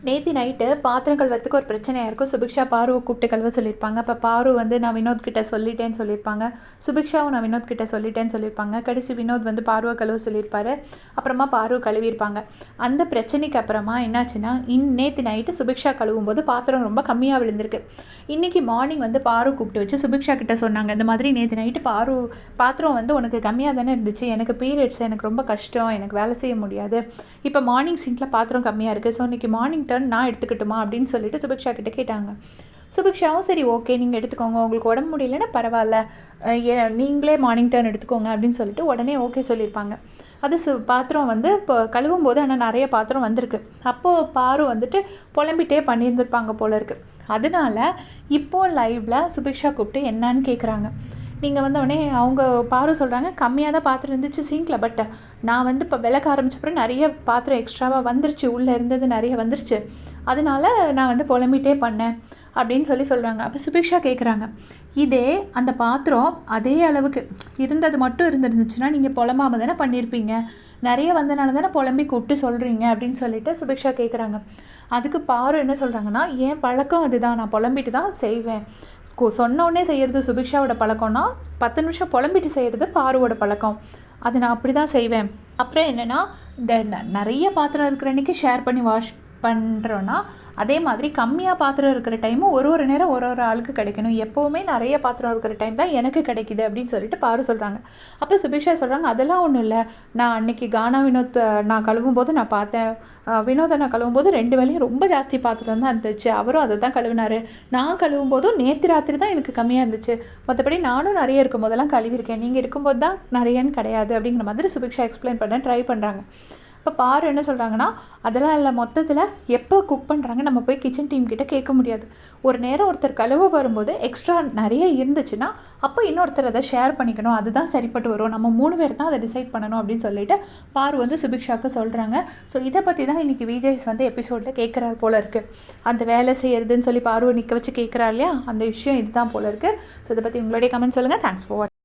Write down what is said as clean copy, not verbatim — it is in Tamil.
நேற்று நைட்டு பாத்திரம் கழுவுறதுக்கு ஒரு பிரச்சனையாக இருக்கும். சுபிக்ஷா பாருவை கூப்பிட்டு கழுவ சொல்லியிருப்பாங்க. அப்போ பாரு வந்து நான் வினோத் கிட்ட சொல்லிட்டேன்னு சொல்லியிருப்பாங்க. சுபிக்ஷாவும் நான் வினோத் கிட்ட சொல்லிட்டேன்னு சொல்லியிருப்பாங்க. கடைசி வினோத் வந்து பாருவை கழுவ சொல்லியிருப்பாரு. அப்புறமா பாரு கழுவியிருப்பாங்க. அந்த பிரச்சனைக்கு அப்புறமா என்னாச்சுன்னா நேற்று நைட்டு சுபிக்ஷா கழுவும் போது பாத்திரம் ரொம்ப கம்மியாக விழுந்திருக்கு. இன்றைக்கி மார்னிங் வந்து பாரு கூப்பிட்டு வச்சு சுபிக்ஷா கிட்ட சொன்னாங்க, இந்த மாதிரி நேற்று நைட்டு பாத்திரம் வந்து உனக்கு கம்மியாக தானே இருந்துச்சு, எனக்கு பீரியட்ஸ், எனக்கு ரொம்ப கஷ்டம், எனக்கு வேலை செய்ய முடியாது, இப்போ மார்னிங் சிங்கில் பாத்திரம் கம்மியாக இருக்குது, ஸோ இன்றைக்கி மார்னிங் நான் எடுத்துக்கிட்டுமா அப்படின்னு சொல்லிட்டு சுபிக்ஷா கிட்ட கேட்டாங்க. சுபிக்ஷாவும் சரி ஓகே நீங்கள் எடுத்துக்கோங்க, உங்களுக்கு உடம்பு முடியலன்னா பரவாயில்ல, நீங்களே மார்னிங் டர்ன் எடுத்துக்கோங்க அப்படின்னு சொல்லிட்டு உடனே ஓகே சொல்லியிருப்பாங்க. அது பாத்திரம் வந்து இப்போ கழுவும் போது ஆனால் நிறைய பாத்திரம் வந்திருக்கு. அப்போது பாரு வந்துட்டு புலம்பிட்டே பண்ணியிருந்திருப்பாங்க போல இருக்குது. அதனால இப்போது லைவில் சுபிக்ஷா கூப்பிட்டு என்னான்னு கேட்குறாங்க. நீங்கள் வந்து உடனே அவங்க பாரு சொல்கிறாங்க, கம்மியாக தான் பாத்திரம் இருந்துச்சு சிங்கில், பட் நான் வந்து இப்போ விளக்க ஆரம்பிச்சப்பறம் நிறைய பாத்திரம் எக்ஸ்ட்ராவாக வந்துருச்சு, உள்ளே இருந்தது நிறைய வந்துருச்சு, அதனால நான் வந்து புலம்பிகிட்டே பண்ணேன் அப்படின்னு சொல்கிறாங்க. அப்போ சுபிக்ஷா கேட்குறாங்க, இதே அந்த பாத்திரம் அதே அளவுக்கு இருந்தது மட்டும் இருந்துருந்துச்சுன்னா நீங்கள் புலம்பாமல் தானே பண்ணியிருப்பீங்க, நிறைய வந்தனால தானே புலம்பி கூப்பிட்டு சொல்கிறீங்க அப்படின்னு சொல்லிட்டு சுபிக்ஷா கேட்குறாங்க. அதுக்கு பாரு என்ன சொல்கிறாங்கன்னா, என் பழக்கம் அதுதான், நான் புலம்பிட்டு தான் செய்வேன், சொன்னோடனே செய்கிறது சுபிக்ஷாவோட பழக்கம்னா 10 நிமிஷம் புலம்பிட்டு செய்கிறது பாருவோட பழக்கம், அது நான் அப்படி தான் செய்வேன். அப்புறம் என்னென்னா இந்த நிறைய பாத்திரம் இருக்கிற அன்றைக்கி ஷேர் பண்ணி வாஷ் பண்ணுறோன்னா அதே மாதிரி கம்மியாக பாத்திரம் இருக்கிற டைமும் ஒரு நேரம் ஒரு ஆளுக்கு கிடைக்கணும், எப்போவுமே நிறைய பாத்திரம் இருக்கிற டைம் தான் எனக்கு கிடைக்கிது அப்படின்னு சொல்லிட்டு பாரு சொல்கிறாங்க. அப்போ சுபிக்ஷா சொல்கிறாங்க, அதெல்லாம் ஒன்றும் இல்லை, நான் அன்றைக்கி கானா வினோத் நான் கழுவும் போது நான் பார்த்தேன், வினோதை நான் கழுவும் போது 2 வேலையும் ரொம்ப ஜாஸ்தி பாத்திரம் தான் இருந்துச்சு, அவரும் அதை தான் கழுவினார், நான் கழுவும் போதும் நேற்று ராத்திரி தான் எனக்கு கம்மியாக இருந்துச்சு, மற்றபடி நானும் நிறைய இருக்கும் போதெல்லாம் கழுவிருக்கேன், நீங்கள் இருக்கும்போது தான் நிறையன்னு கிடையாது அப்படிங்கிற மாதிரி சுபிக்ஷா எக்ஸ்பிளைன் பண்ண ட்ரை பண்ணுறாங்க. இப்போ பாரு என்ன சொல்கிறாங்கன்னா, அதெல்லாம் இல்லை, மொத்தத்தில் எப்போ குக் பண்ணுறாங்க நம்ம போய் கிச்சன் டீம் கிட்ட கேட்க முடியாது, ஒரு நேரம் ஒருத்தர் கழுவ வரும்போது எக்ஸ்ட்ரா நிறைய இருந்துச்சுன்னா அப்போ இன்னொருத்தர் அதை ஷேர் பண்ணிக்கணும், அதுதான் சரிப்பட்டு வரும், நம்ம 3 பேர் தான் அதை டிசைட் பண்ணணும் அப்படின்னு சொல்லிட்டு பாரு வந்து சுபிக்ஷாவுக்கு சொல்கிறாங்க. ஸோ இதை பற்றி தான் இன்றைக்கி விஜய்ஸ் வந்து எபிசோடில் கேட்குறாரு போல இருக்குது. அந்த வேலை செய்கிறதுன்னு சொல்லி பாருவை நிற்க வச்சு கேட்குறா இல்லையா, அந்த விஷயம் இதுதான் போல இருக்குது. ஸோ இதை பற்றி உங்களுடைய கமெண்ட் சொல்லுங்கள். தேங்க்ஸ் ஃபார் வாட்சிங்.